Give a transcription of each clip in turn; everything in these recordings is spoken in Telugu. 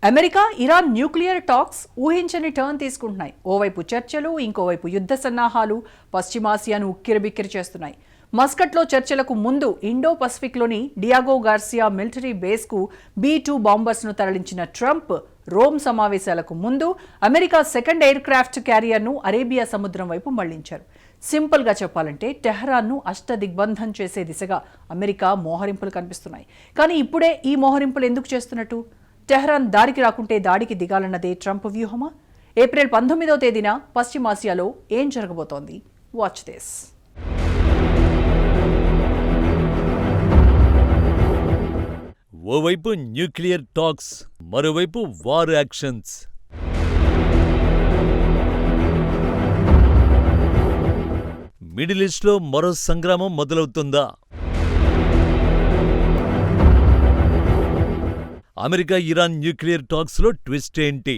అమెరికా ఇరాన్ న్యూక్లియర్ టాక్స్ ఊహించని టర్న్ తీసుకుంటున్నాయి. ఓవైపు చర్చలు, ఇంకోవైపు యుద్ధ సన్నాహాలు పశ్చిమాసియాను ఉక్కిరిబిక్కిరి చేస్తున్నాయి. మస్కట్లో చర్చలకు ముందు ఇండో పసిఫిక్లోని డియాగో గార్సియా మిలిటరీ బేస్కు B-2 బాంబర్స్ను తరలించిన ట్రంప్ రోమ్ సమావేశాలకు ముందు అమెరికా సెకండ్ ఎయిర్ క్రాఫ్ట్ క్యారియర్ను అరేబియా సముద్రం వైపు మళ్లించారు. సింపుల్గా చెప్పాలంటే టెహ్రాన్ను అష్టదిగ్బంధం చేసే దిశగా అమెరికా మోహరింపులు కనిపిస్తున్నాయి. కానీ ఇప్పుడే ఈ మోహరింపులు ఎందుకు చేస్తున్నట్టు? టెహ్రాన్ దారికి రాకుంటే దాడికి దిగాలన్నదే ట్రంప్ వ్యూహమా? ఏప్రిల్ 19వ తేదీన పశ్చిమాసియాలో ఏం జరగబోతోంది? Watch this. ఓవైపు న్యూక్లియర్ టాక్స్, మరోవైపు వార్ యాక్షన్స్. మిడిల్ ఈస్ట్లో మరో సంగ్రామం మొదలవుతుందా? అమెరికా ఇరాన్ న్యూక్లియర్ టాక్స్లో ట్విస్ట్ ఏంటి?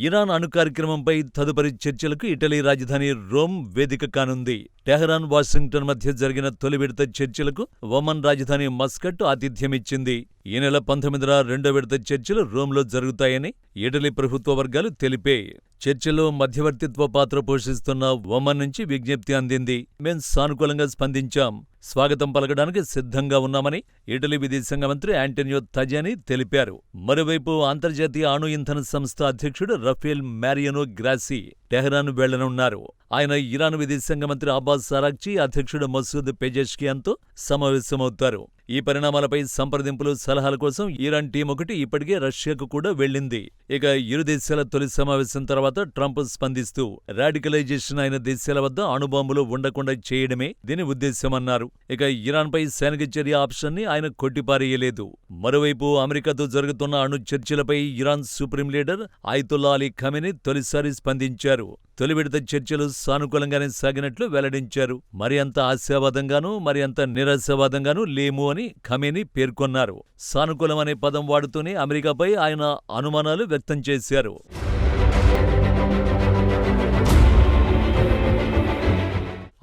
ఇరాన్ అణు కార్యక్రమంపై తదుపరి చర్చలకు ఇటలీ రాజధాని రోమ్ వేదిక కానుంది. టెహ్రాన్, వాషింగ్టన్ మధ్య జరిగిన తొలి విడత చర్చలకు ఒమన్ రాజధాని మస్కట్ ఆతిథ్యమిచ్చింది. ఈ నెల 19న రెండో విడత చర్చలు రోమ్లో జరుగుతాయని ఇటలీ ప్రభుత్వ వర్గాలు తెలిపాయి. చర్చలో మధ్యవర్తిత్వ పాత్ర పోషిస్తున్న ఒమన్ నుంచి విజ్ఞప్తి అందింది. మేం సానుకూలంగా స్పందించాం, స్వాగతం పలకడానికి సిద్ధంగా ఉన్నామని ఇటలీ విదేశాంగ మంత్రి యాంటోనియో తజాని తెలిపారు. మరోవైపు అంతర్జాతీయ అణు ఇంధన సంస్థ అధ్యక్షుడు రఫేల్ మారియానో గ్రాసి టెహ్రాన్ వెళ్లనున్నారు. ఆయన ఇరాన్ విదేశాంగ మంత్రి అబ్బాస్ అరాగ్చి, అధ్యక్షుడు మసూద్ పెజెష్కియాన్తో సమావేశమవుతారు. ఈ పరిణామాలపై సంప్రదింపులు, సలహాల కోసం ఇరాన్ టీం ఒకటి ఇప్పటికే రష్యాకు కూడా వెళ్లింది. ఇక ఇరు దేశాల తొలి సమావేశం తర్వాత ట్రంప్ స్పందిస్తూ రాడికలైజేషన్ అయిన దేశాల వద్ద అణుబాంబులు ఉండకుండా చేయడమే దీని ఉద్దేశమన్నారు. ఇక ఇరాన్పై సైనిక చర్య ఆప్షన్ని ఆయన కొట్టిపారేయలేదు. మరోవైపు అమెరికాతో జరుగుతున్న అణు చర్చలపై Iran supreme leader Ayatollah Ali Khamenei తొలిసారి స్పందించారు. తొలి విడత చర్చలు సానుకూలంగానే సాగినట్లు వెల్లడించారు. మరి అంత ఆశావాదంగానూ మరి అంత నిరాశావాదంగానూ లేము అని ఖమేనీ పేర్కొన్నారు. సానుకూలం అనే పదం వాడుతూనే అమెరికాపై ఆయన అనుమానాలు వ్యక్తం చేశారు.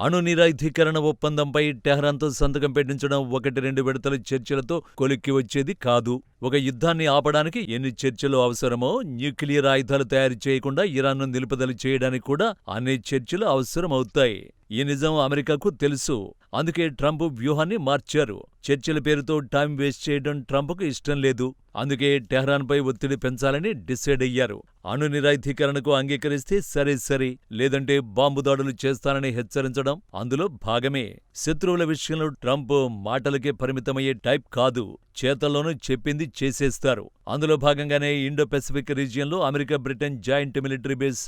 అణు నిరాయుధీకరణ ఒప్పందంపై టెహ్రాన్తో సంతకం పెట్టించడం 1-2 విడతల చర్చలతో కొలిక్కి వచ్చేది కాదు. ఒక యుద్ధాన్ని ఆపడానికి ఎన్ని చర్చలు అవసరమో, న్యూక్లియర్ ఆయుధాలు తయారు చేయకుండా ఇరాన్ను నిలుపుదల చేయడానికి కూడా అన్ని చర్చలు అవసరమవుతాయి. ఈ నిజం అమెరికాకు తెలుసు. అందుకే ట్రంప్ వ్యూహాన్ని మార్చారు. చర్చల పేరుతో టైం వేస్ట్ చేయడం ట్రంప్కు ఇష్టం లేదు. అందుకే టెహ్రాన్పై ఒత్తిడి పెంచాలని డిసైడ్ అయ్యారు. అణు నిరాయుధీకరణకు అంగీకరిస్తే సరే, లేదంటే బాంబు దాడులు చేస్తానని హెచ్చరించడం అందులో భాగమే. శత్రువుల విషయంలో ట్రంప్ మాటలకే పరిమితమయ్యే టైప్ కాదు, చేతల్లోనూ చెప్పింది చేసేస్తారు. అందులో భాగంగానే ఇండో పెసిఫిక్ రీజియన్లో America, Britain joint military base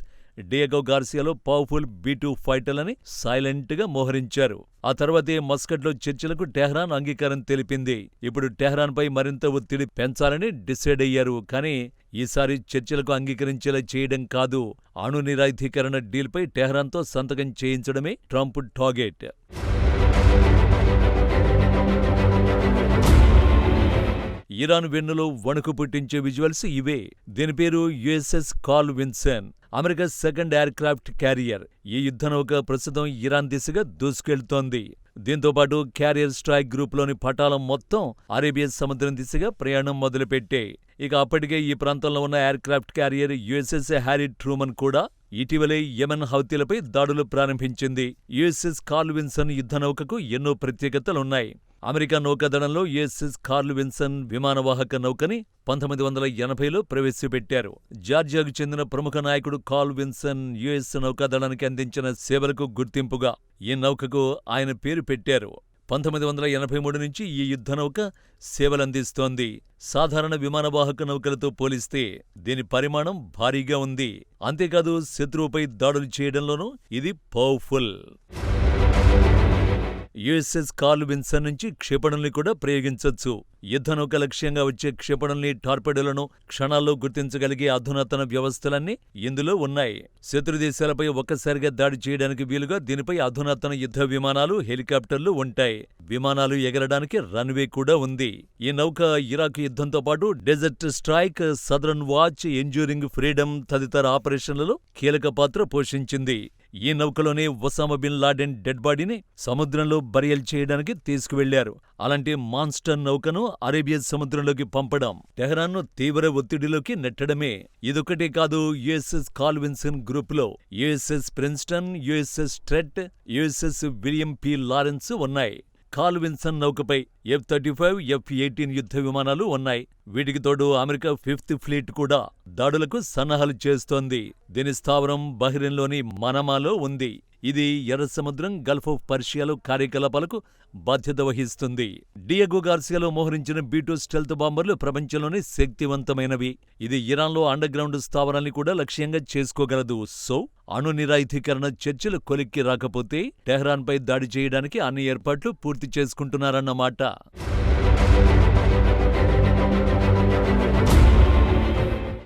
Diego గార్సియాలో పవర్ఫుల్ B-2 ఫైటర్లని సైలెంట్గా మోహరించారు. ఆ తర్వాతే మస్కట్లో చర్చలకు టెహ్రాన్ అంగీకారం తెలిపింది. ఇప్పుడు టెహ్రాన్పై మరింత ఒత్తిడి పెంచాలని డిసైడ్ అయ్యారు. కానీ ఈసారి చర్చలకు అంగీకరించేలా చేయడం కాదు, అణు నిరాయుధీకరణ డీల్పై టెహ్రాన్తో సంతకం చేయించడమే ట్రంప్ టార్గెట్. ఇరాన్ వెన్నులో వణుకు పుట్టించే విజువల్స్ ఇవే. దీని పేరు USS Carl Vinson, America second aircraft carrier. ఈ యుద్ధనౌక ప్రస్తుతం ఇరాన్ దిశగా దూసుకెళ్తోంది. దీంతోపాటు క్యారియర్ స్ట్రైక్ గ్రూప్లోని పటాలం మొత్తం అరేబియా సముద్రం దిశగా ప్రయాణం మొదలుపెట్టాయి. ఇక అప్పటికే ఈ ప్రాంతంలో ఉన్న air craft carrier USS Harry Truman కూడా ఇటీవలే యెమెన్ హౌతీలపై దాడులు ప్రారంభించింది. USS కార్ల్ విన్సన్ యుద్ధనౌకకు ఎన్నో ప్రత్యేకతలున్నాయి. అమెరికా నౌకాదళంలో USS కార్ల్ విన్సన్ విమానవాహక నౌకని 1980లో ప్రవేశపెట్టారు. జార్జియాకు చెందిన ప్రముఖ నాయకుడు కార్ల్ విన్సన్ US నౌకాదళానికి అందించిన సేవలకు గుర్తింపుగా ఈ నౌకకు ఆయన పేరు పెట్టారు. 1983 నుంచి ఈ యుద్ధనౌక సేవలందిస్తోంది. సాధారణ విమానవాహక నౌకలతో పోలిస్తే దీని పరిమాణం భారీగా ఉంది. అంతేకాదు, శత్రువుపై దాడులు చేయడంలోనూ ఇది పవర్ఫుల్. USS కార్ల్ విన్సన్ నుంచి క్షిపణుల్ని కూడా ప్రయోగించొచ్చు. యుద్ధనౌక లక్ష్యంగా వచ్చే క్షిపణుల్ని, టార్పెడోలను క్షణాల్లో గుర్తించగలిగే అధునాతన వ్యవస్థలన్నీ ఇందులో ఉన్నాయి. శత్రుదేశాలపై ఒక్కసారిగా దాడి చేయడానికి వీలుగా దీనిపై అధునాతన యుద్ధ విమానాలు, హెలికాప్టర్లు ఉంటాయి. విమానాలు ఎగరడానికి రన్వే కూడా ఉంది. ఈ నౌక ఇరాక్ యుద్ధంతో పాటు desert strike, southern watch, enduring freedom తదితర ఆపరేషన్లలో కీలక పాత్ర పోషించింది. ఈ నౌకలోనే ఒసామా బిన్ లాడెన్ డెడ్ బాడీని సముద్రంలో బరియల్ చేయడానికి తీసుకువెళ్లారు. అలాంటి మాన్స్టర్ నౌకను అరేబియా సముద్రంలోకి పంపడం టెహరాన్ను తీవ్ర ఒత్తిడిలోకి నెట్టడమే. ఇదొక్కటే కాదు, యుఎస్ఎస్ కార్ల్ విన్సన్ గ్రూపులో యుఎస్ఎస్ ప్రిన్స్టన్, యుఎస్ఎస్ ట్రెట్, యుఎస్ఎస్ విలియం పి లారెన్స్ ఉన్నాయి. కార్ల్ విన్సన్ నౌకపై F-35, F-18 యుద్ధ విమానాలు ఉన్నాయి. వీటికి తోడు అమెరికా 5th ఫ్లీట్ కూడా దాడులకు సన్నాహాలు చేస్తోంది. దీని స్థావరం బహ్రెయిన్లోని మనమాలో ఉంది. ఇది ఎర్ర సముద్రం, గల్ఫ్ ఆఫ్ పర్షియాలో కార్యకలాపాలకు బాధ్యత వహిస్తుంది. డియగో గార్సియాలో మోహరించిన B-2 స్టెల్త్ బాంబర్లు ప్రపంచంలోనే శక్తివంతమైనవి. ఇది ఇరాన్లో అండర్ గ్రౌండ్ స్థావరాల్ని కూడా లక్ష్యంగా చేసుకోగలదు. సో అణు నిరాయుధీకరణ చర్చలు కొలిక్కి రాకపోతే టెహ్రాన్పై దాడి చేయడానికి అన్ని ఏర్పాట్లు పూర్తి చేసుకుంటున్నారన్నమాట.